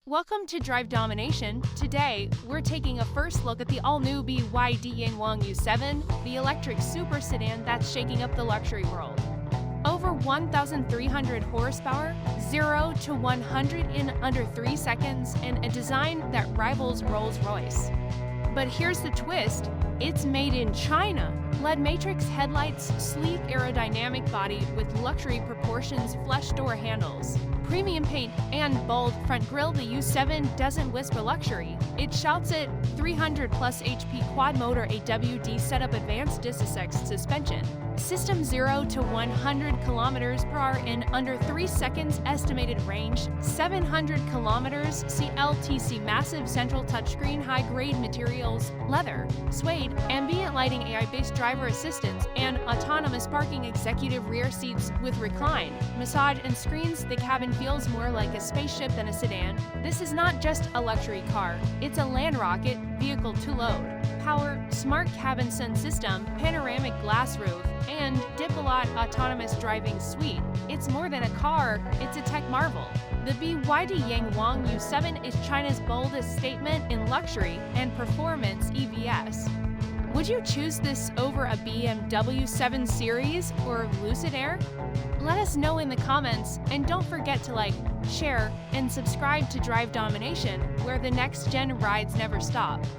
Welcome to Drive Domination. Today, we're taking a first look at the all-new BYD Yangwang U7, the electric super sedan that's shaking up the luxury world. Over 1,300 horsepower, 0 to 100 in under 3 seconds, and a design that rivals Rolls-Royce. But here's the twist, it's made in China. LED matrix headlights, sleek aerodynamic body with luxury proportions, flush door handles, premium paint, and bold front grille. The U7 doesn't whisper luxury. It shouts it. 300 plus HP quad motor, AWD setup, advanced disc suspension. System 0 to 100 kilometers per hour in under 3 seconds. Estimated range 700 kilometers. CLTC massive central touchscreen, high-grade materials, leather, suede, ambient lighting, AI-based driver assistance, and autonomous parking. Executive rear seats with recline, massage, and screens. The cabin feels more like a spaceship than a sedan. This is not just a luxury car, it's a land rocket vehicle to load. Power, smart cabin sound system, panoramic glass roof, and Dipolot autonomous driving suite. It's more than a car, it's a tech marvel. The BYD Yangwang U7 is China's boldest statement in luxury and performance EVs. Would you choose this over a BMW 7 Series or Lucid Air? Let us know in the comments, and don't forget to like, share, and subscribe to Drive Domination, where the next-gen rides never stop.